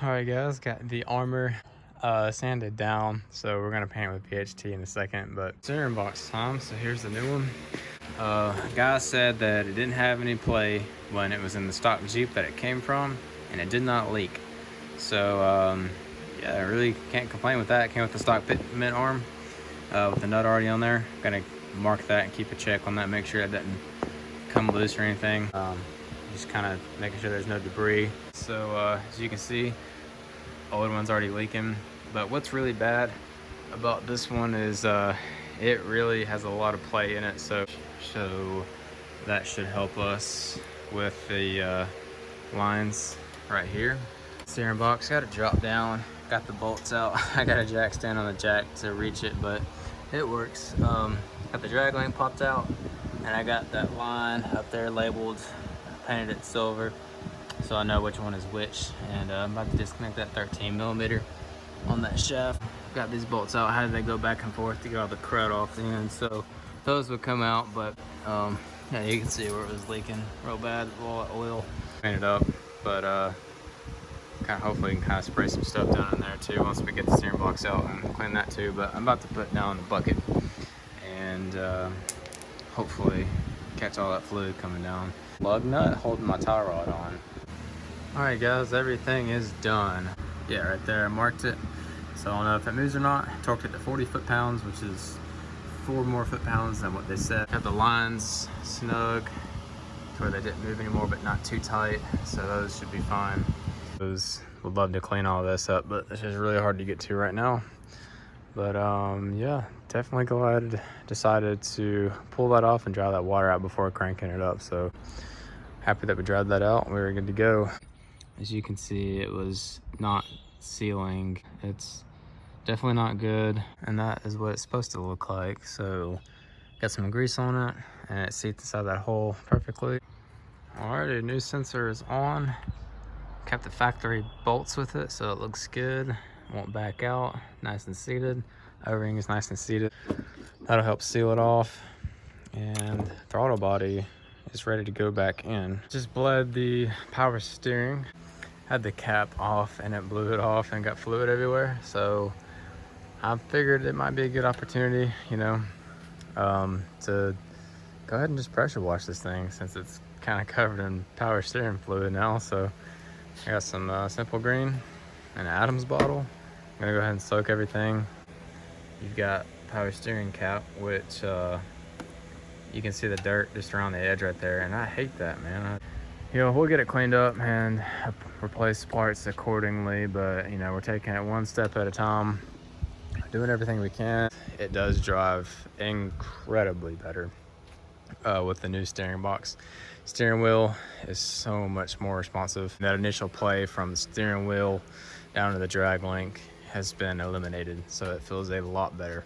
All right, guys, got the armor sanded down, so we're gonna paint it with PHT in a second. But steering box time. So here's the new one. Guy said that it didn't have any play when it was in the stock Jeep that it came from, and it did not leak. So yeah, I really can't complain with that. It came with the stock pitment arm with the nut already on there. Gonna mark that and keep a check on that, make sure it doesn't come loose or anything. Just kind of making sure there's no debris. So as you can see, old one's already leaking. But what's really bad about this one is it really has a lot of play in it, so that should help us with the lines right here. Steering box got to drop down, got the bolts out. I got a jack stand on the jack to reach it, but it works. Got the drag link popped out, and I got that line up there labeled, painted it silver, so I know which one is which. And I'm about to disconnect that 13mm on that shaft. Got these bolts out. How did they go back and forth to get all the crud off the end? So those would come out, but yeah, you can see where it was leaking real bad, all that oil. Clean it up, but kind of hopefully we can kind of spray some stuff down in there too once we get the steering box out and clean that too. But I'm about to put down the bucket and hopefully catch all that fluid coming down. Lug nut holding my tie rod on. All right, guys, everything is done. Yeah, right there, I marked it. So I don't know if it moves or not. Torqued it to 40 foot-pounds, which is 4 more foot-pounds than what they said. Got the lines snug to where they didn't move anymore, but not too tight. So those should be fine. Those would love to clean all this up, but it's just really hard to get to right now. But yeah, definitely glad I decided to pull that off and dry that water out before cranking it up. So happy that we dried that out. We were good to go. As you can see, it was not sealing. It's definitely not good, and that is what it's supposed to look like. So got some grease on it, and it seats inside that hole perfectly. Alrighty, new sensor is on. Kept the factory bolts with it, so it looks good. Won't back out. Nice and seated. O-ring is nice and seated. That'll help seal it off. And throttle body is ready to go back in. Just bled the power steering. Had the cap off and it blew it off and got fluid everywhere. So I figured it might be a good opportunity, you know, to go ahead and just pressure wash this thing since it's kind of covered in power steering fluid now. So I got some Simple Green and an Adams bottle. I'm gonna go ahead and soak everything. You've got power steering cap, which you can see the dirt just around the edge right there, and I hate that, man. You know, we'll get it cleaned up and replace parts accordingly, but you know, we're taking it one step at a time, doing everything we can. It does drive incredibly better with the new steering box. Steering wheel is so much more responsive. That initial play from the steering wheel down to the drag link has been eliminated, so it feels a lot better.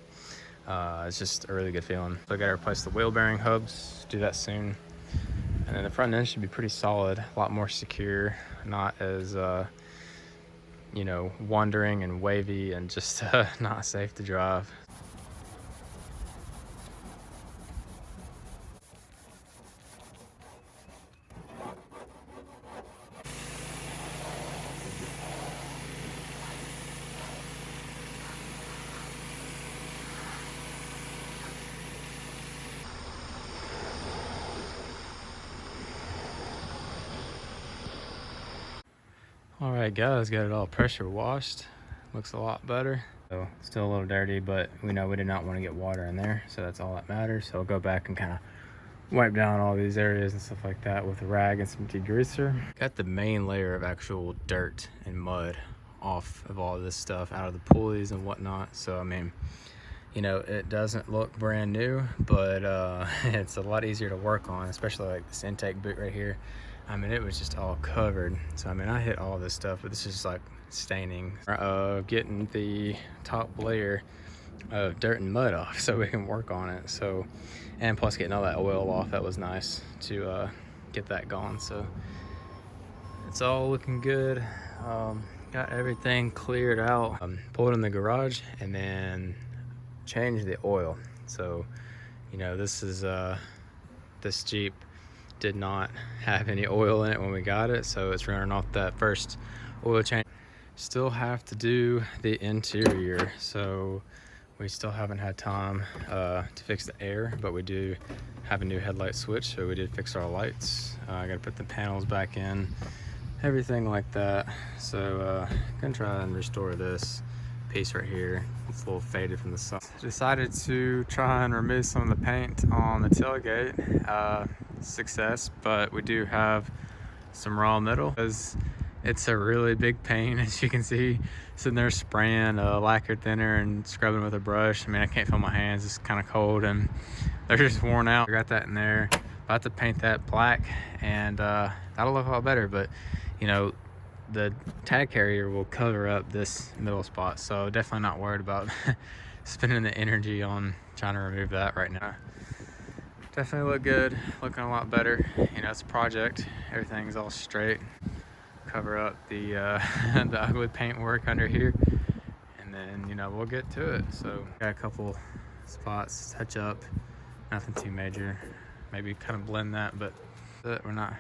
It's just a really good feeling. So I gotta replace the wheel bearing hubs, do that soon. And then the front end should be pretty solid, a lot more secure, not as, you know, wandering and wavy and just not safe to drive. All right, guys, got it all pressure washed. Looks a lot better. So still a little dirty, but we know we did not want to get water in there, so that's all that matters. So I'll go back and kind of wipe down all these areas and stuff like that with a rag and some degreaser. Got the main layer of actual dirt and mud off of all this stuff, out of the pulleys and whatnot. So I mean, you know, it doesn't look brand new, but it's a lot easier to work on, especially like this intake boot right here. I mean, it was just all covered. So I mean, I hit all this stuff, but this is just like staining. Getting the top layer of dirt and mud off so we can work on it. So, and plus getting all that oil off, that was nice to get that gone. So it's all looking good. Got everything cleared out. Pulled it in the garage and then changed the oil. So, you know, this is this Jeep did not have any oil in it when we got it, so it's running off that first oil change. Still have to do the interior, so we still haven't had time to fix the air, but we do have a new headlight switch, so we did fix our lights. I gotta put the panels back in, everything like that. So gonna try and restore this piece right here. It's a little faded from the sun. Decided to try and remove some of the paint on the tailgate. Success, but we do have some raw metal because it's a really big pain, as you can see. Sitting there spraying lacquer thinner and scrubbing with a brush. I mean, I can't feel my hands, it's kind of cold and they're just worn out. I got that in there, about to paint that black, and that'll look a lot better. But you know, the tag carrier will cover up this middle spot, so definitely not worried about spending the energy on trying to remove that right now. Definitely look good, looking a lot better. You know, it's a project, everything's all straight. Cover up the the ugly paint work under here, and then you know, we'll get to it. So got a couple spots touch up, nothing too major, maybe kind of blend that, but we're not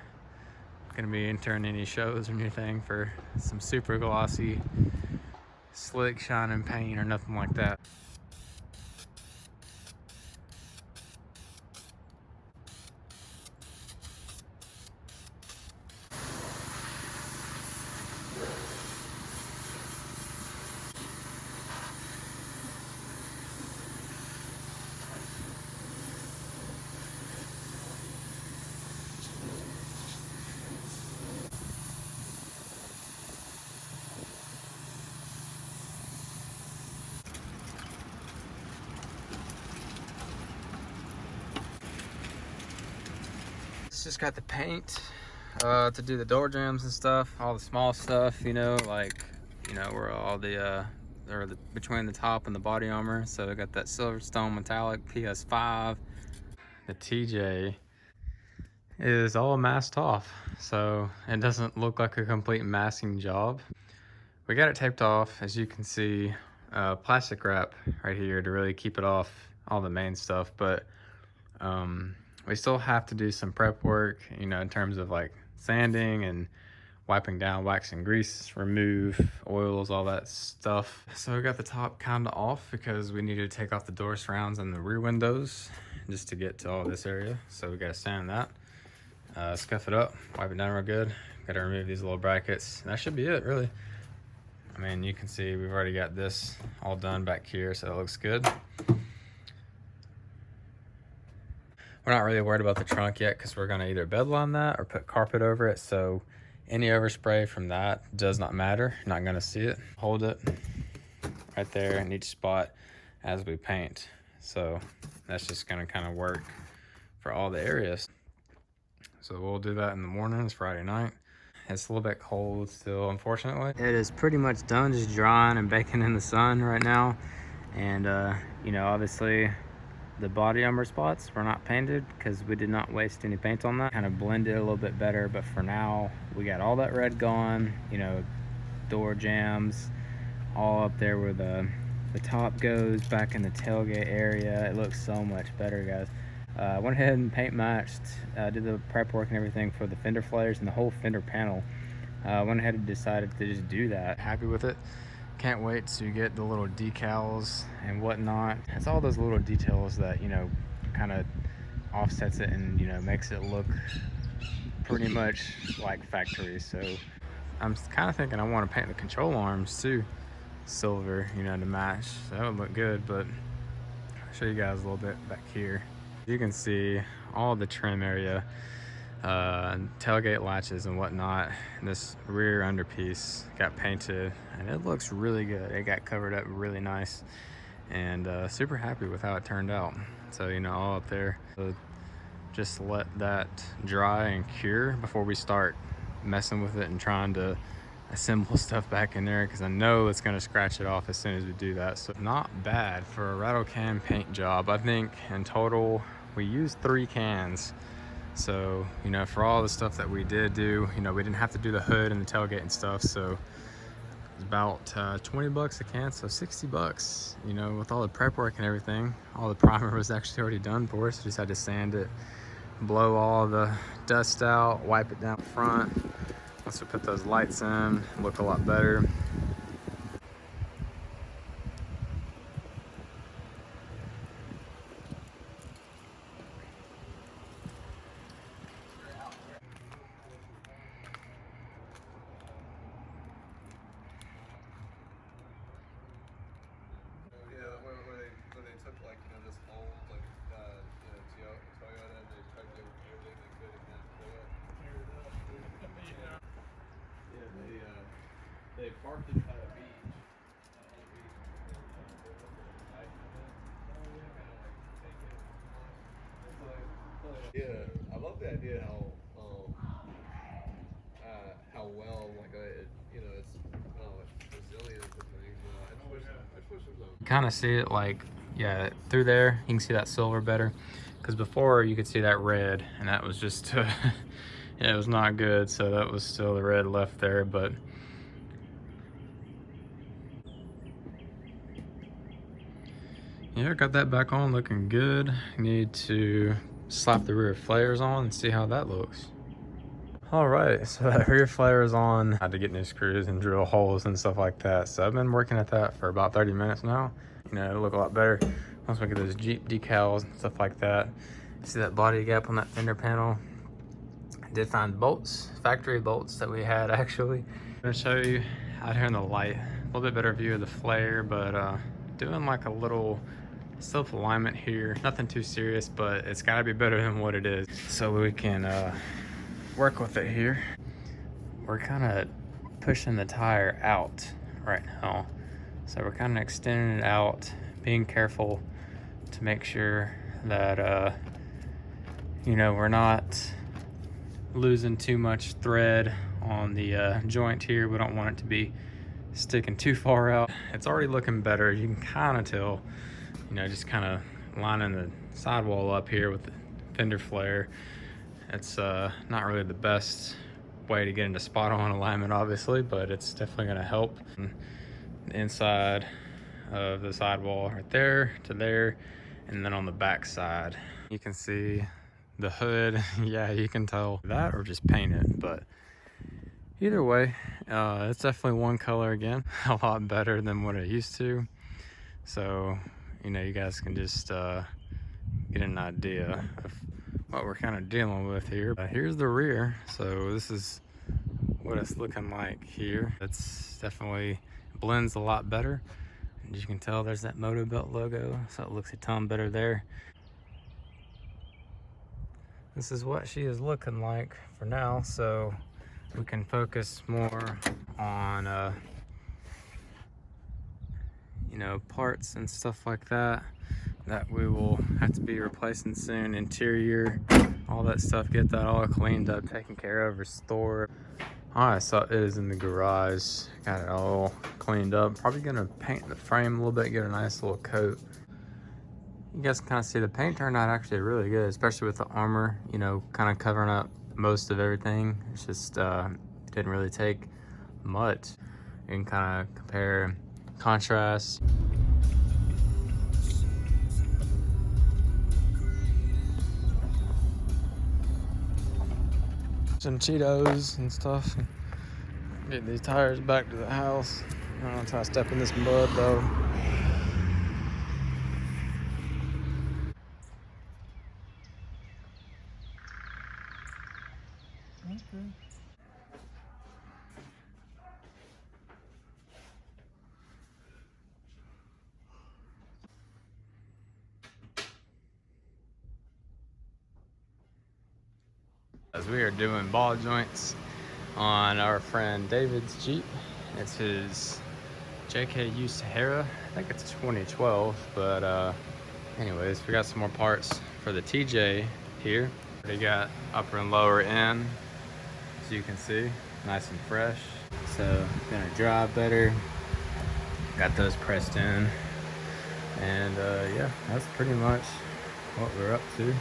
gonna be entering any shows or anything for some super glossy slick shining paint or nothing like that. Just got the paint to do the door jambs and stuff, all the small stuff, you know, like, you know, where all the between the top and the body armor. So I got that Silverstone metallic PS5. The TJ is all masked off, so it doesn't look like a complete masking job. We got it taped off, as you can see, plastic wrap right here to really keep it off all the main stuff, but we still have to do some prep work, you know, in terms of like sanding and wiping down wax and grease, remove oils, all that stuff. So we got the top kind of off because we needed to take off the door surrounds and the rear windows just to get to all this area. So we got to sand that, scuff it up, wipe it down real good. Got to remove these little brackets. And that should be it, really. I mean, you can see we've already got this all done back here, so it looks good. We're not really worried about the trunk yet because we're gonna either bedline that or put carpet over it. So any overspray from that does not matter. You're not gonna see it. Hold it right there in each spot as we paint. So that's just gonna kind of work for all the areas. So we'll do that in the morning. It's Friday night. It's a little bit cold still, unfortunately. It is pretty much done, just drying and baking in the sun right now. And you know, obviously the body armor spots were not painted because we did not waste any paint on that. Kind of blended a little bit better, but for now we got all that red gone. You know, door jambs all up there where the top goes, back in the tailgate area. It looks so much better, guys. Went ahead and paint matched, did the prep work and everything for the fender flares and the whole fender panel. Went ahead and decided to just do that. Happy with it. Can't wait to get the little decals and whatnot. It's all those little details that, you know, kind of offsets it and, you know, makes it look pretty much like factory. So I'm kind of thinking I want to paint the control arms too silver, you know, to match. So that would look good, but I'll show you guys a little bit back here. You can see all the trim area, tailgate latches and whatnot. This rear underpiece got painted and it looks really good. It got covered up really nice, and super happy with how it turned out. So, you know, all up there. So just let that dry and cure before we start messing with it and trying to assemble stuff back in there, because I know it's going to scratch it off as soon as we do that. So not bad for a rattle can paint job. I think in total we used 3 cans. So, you know, for all the stuff that we did do, you know, we didn't have to do the hood and the tailgate and stuff. So it's about 20 bucks a can, so 60 bucks, you know, with all the prep work and everything. All the primer was actually already done for us. Just had to sand it, blow all the dust out, wipe it down front. Once we put those lights in, look a lot better. Yeah, I love the idea how well like it's resilient to things. I just wish there was a Kind of see it like, yeah, through there you can see that silver better, because before you could see that red, and that was just yeah, it was not good. So that was still the red left there. But yeah, got that back on, looking good. Need to slap the rear flares on and see how that looks. All right, so that rear flare is on. I had to get new screws and drill holes and stuff like that. So I've been working at that for about 30 minutes now. You know, it'll look a lot better once we get those Jeep decals and stuff like that. See that body gap on that fender panel? I did find bolts, factory bolts that we had actually. I'm gonna show you out here in the light, a little bit better view of the flare, but doing like a little self alignment here. Nothing too serious, but it's gotta be better than what it is. So we can work with it here. We're kind of pushing the tire out right now. So we're kind of extending it out, being careful to make sure that, you know, we're not losing too much thread on the joint here. We don't want it to be sticking too far out. It's already looking better. You can kind of tell, you know, just kind of lining the sidewall up here with the fender flare. It's not really the best way to get into spot on alignment, obviously, but it's definitely going to help. The inside of the sidewall right there to there, and then on the back side you can see the hood. Yeah, you can tell that or just paint it, but either way, it's definitely one color again. A lot better than what it used to. So, you know, you guys can just get an idea of what we're kind of dealing with here. Here's the rear. So this is what it's looking like here. It's definitely blends a lot better. And as you can tell, there's that Moto Belt logo, so it looks a ton better there. This is what she is looking like for now, so we can focus more on you know, parts and stuff like that we will have to be replacing soon. Interior, all that stuff, get that all cleaned up, taken care of, restored. All right, so it is in the garage. Got it all cleaned up. Probably gonna paint the frame a little bit, get a nice little coat. You guys can kind of see the paint turned out actually really good, especially with the armor, you know, kind of covering up most of everything. It's just didn't really take much. You can kind of compare contrast. Some Cheetos and stuff. Get these tires back to the house. I don't want to try to step in this mud though. Okay. As we are doing ball joints on our friend David's Jeep. It's his JKU Sahara. I think it's 2012, but anyways, we got some more parts for the TJ here. They got upper and lower end, as you can see, nice and fresh. So gonna drive better. Got those pressed in, and yeah, that's pretty much what we're up to.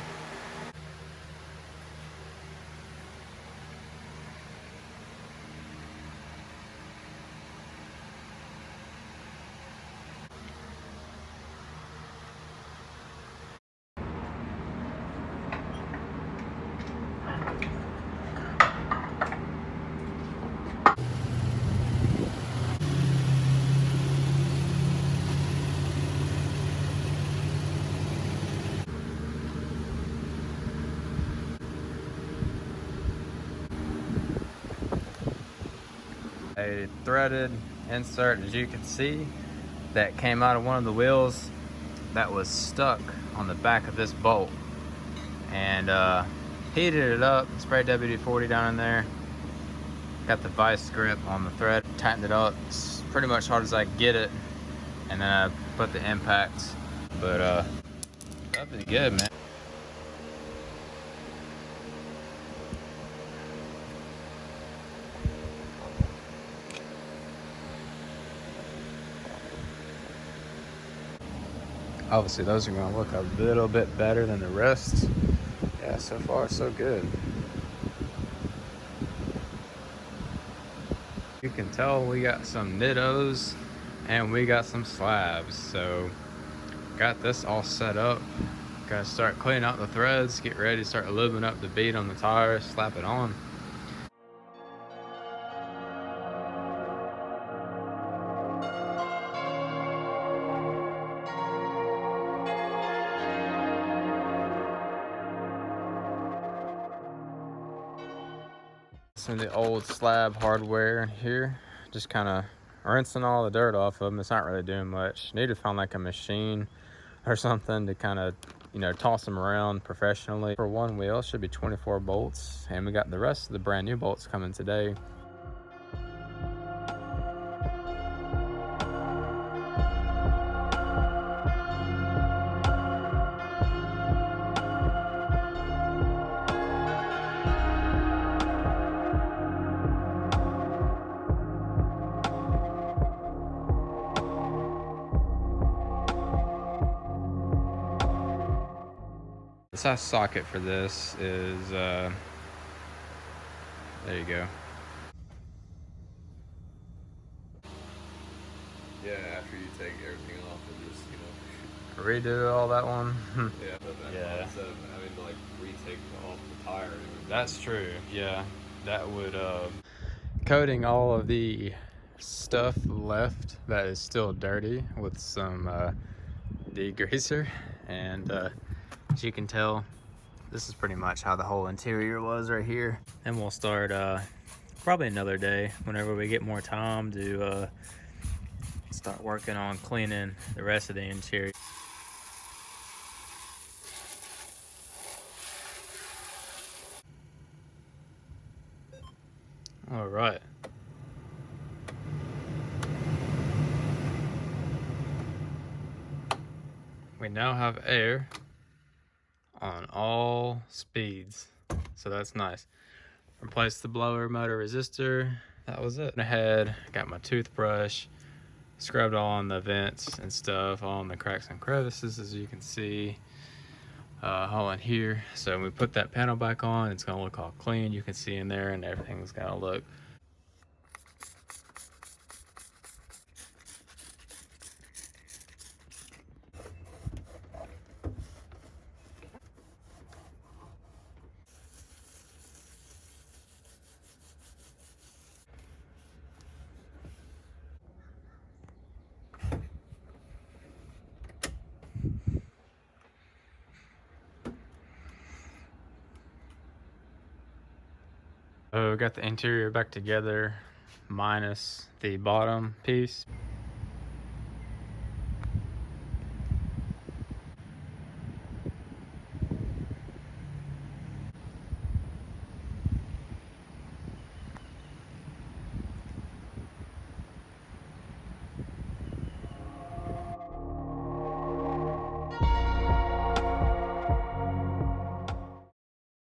A threaded insert, as you can see, that came out of one of the wheels that was stuck on the back of this bolt, and heated it up, sprayed WD-40 down in there, got the vice grip on the thread, tightened it up as pretty much hard as I could get it, and then I put the impacts. But that'd be good, man. Obviously those are gonna look a little bit better than the rest. Yeah, so far so good. You can tell we got some nittos and we got some slabs. So got this all set up. Gotta start cleaning out the threads, get ready to start lubing up the bead on the tires, slap it on. Some of the old slab hardware in here, just kind of rinsing all the dirt off of them. It's not really doing much. Need to find like a machine or something to kind of, you know, toss them around professionally. For one wheel, should be 24 bolts, and we got the rest of the brand new bolts coming today. The size socket for this is, there you go. Yeah, after you take everything off and just, Redo all that one. yeah, put that Yeah. on instead of having to like retake off the tire and everything. That's true, yeah. That would, coating all of the stuff left that is still dirty with some degreaser, and as you can tell, this is pretty much how the whole interior was right here. And we'll start probably another day whenever we get more time to start working on cleaning the rest of the interior. All right. We now have air on all speeds, so that's nice. Replaced the blower motor resistor. That was it. Ahead, got my toothbrush, scrubbed all on the vents and stuff, all in the cracks and crevices, as you can see, all in here. So when we put that panel back on, it's gonna look all clean. You can see in there, and everything's gonna look. So we got the interior back together, minus the bottom piece.